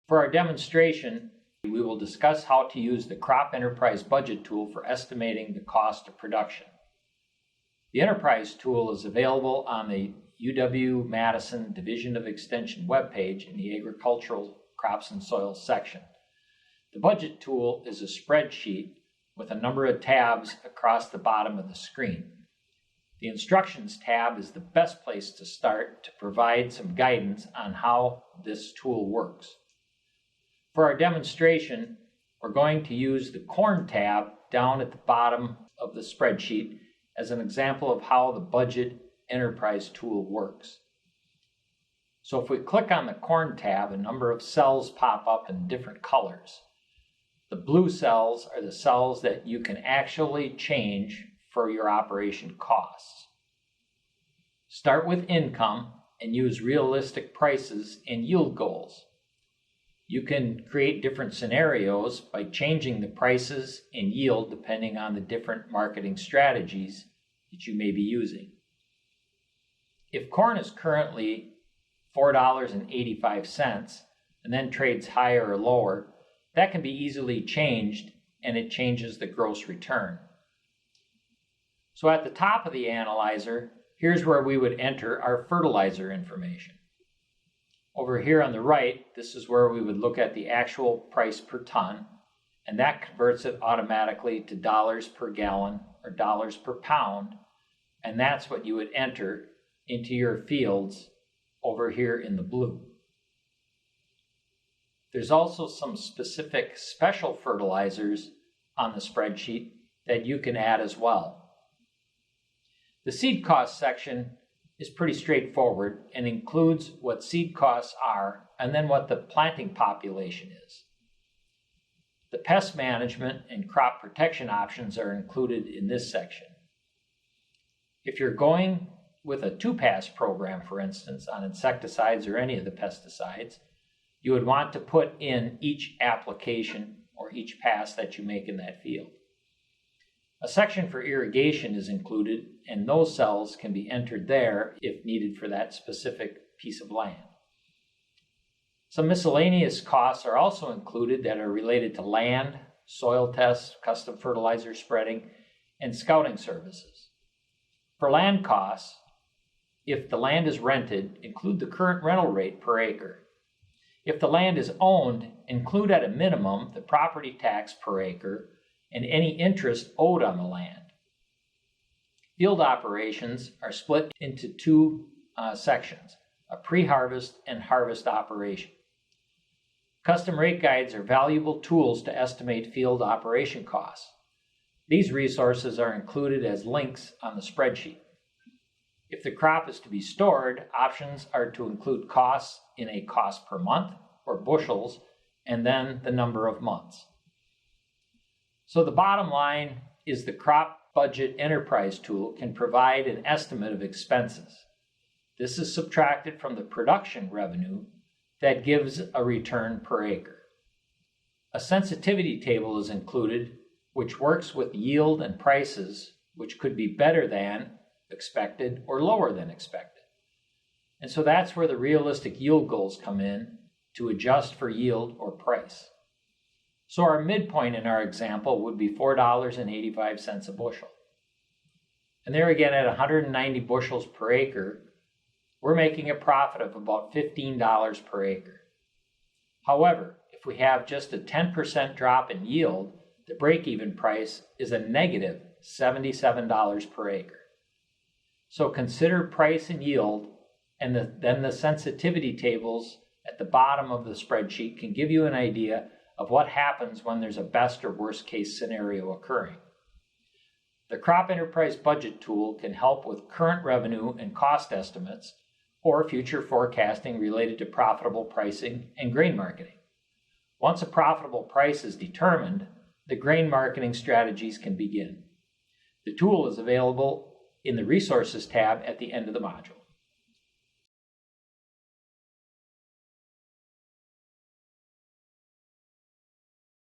For our demonstration, we will discuss how to use the Crop Enterprise Budget tool for estimating the cost of production. The Enterprise tool is available on the UW-Madison Division of Extension webpage in the Agricultural Crops and Soils section. The budget tool is a spreadsheet with a number of tabs across the bottom of the screen. The Instructions tab is the best place to start to provide some guidance on how this tool works. For our demonstration, we're going to use the Corn tab down at the bottom of the spreadsheet as an example of how the Budget Enterprise tool works. So if we click on the Corn tab, a number of cells pop up in different colors. The blue cells are the cells that you can actually change for your operation costs. Start with income and use realistic prices and yield goals. You can create different scenarios by changing the prices and yield depending on the different marketing strategies that you may be using. If corn is currently $4.85 and then trades higher or lower, that can be easily changed, and it changes the gross return. So at the top of the analyzer, here's where we would enter our fertilizer information. Over here on the right, this is where we would look at the actual price per ton, and that converts it automatically to dollars per gallon or dollars per pound, and that's what you would enter into your fields over here in the blue. There's also some specific special fertilizers on the spreadsheet that you can add as well. The seed cost section is pretty straightforward and includes what seed costs are and then what the planting population is. The pest management and crop protection options are included in this section. If you're going with a 2-pass program, for instance, on insecticides or any of the pesticides, you would want to put in each application or each pass that you make in that field. A section for irrigation is included, and those cells can be entered there if needed for that specific piece of land. Some miscellaneous costs are also included that are related to land, soil tests, custom fertilizer spreading, and scouting services. For land costs, if the land is rented, include the current rental rate per acre. If the land is owned, include at a minimum the property tax per acre and any interest owed on the land. Field operations are split into two sections, a pre-harvest and harvest operation. Custom rate guides are valuable tools to estimate field operation costs. These resources are included as links on the spreadsheet. If the crop is to be stored, options are to include costs in a cost per month or bushels, and then the number of months. So the bottom line is the Crop Budget Enterprise tool can provide an estimate of expenses. This is subtracted from the production revenue that gives a return per acre. A sensitivity table is included, which works with yield and prices, which could be better than expected or lower than expected. And so that's where the realistic yield goals come in to adjust for yield or price. So our midpoint in our example would be $4.85 a bushel. And there again, at 190 bushels per acre, we're making a profit of about $15 per acre. However, if we have just a 10% drop in yield, the break-even price is a negative $77 per acre. So consider price and yield, and then the sensitivity tables at the bottom of the spreadsheet can give you an idea of what happens when there's a best or worst case scenario occurring. The Crop Enterprise Budget tool can help with current revenue and cost estimates or future forecasting related to profitable pricing and grain marketing. Once a profitable price is determined, the grain marketing strategies can begin. The tool is available in the Resources tab at the end of the module.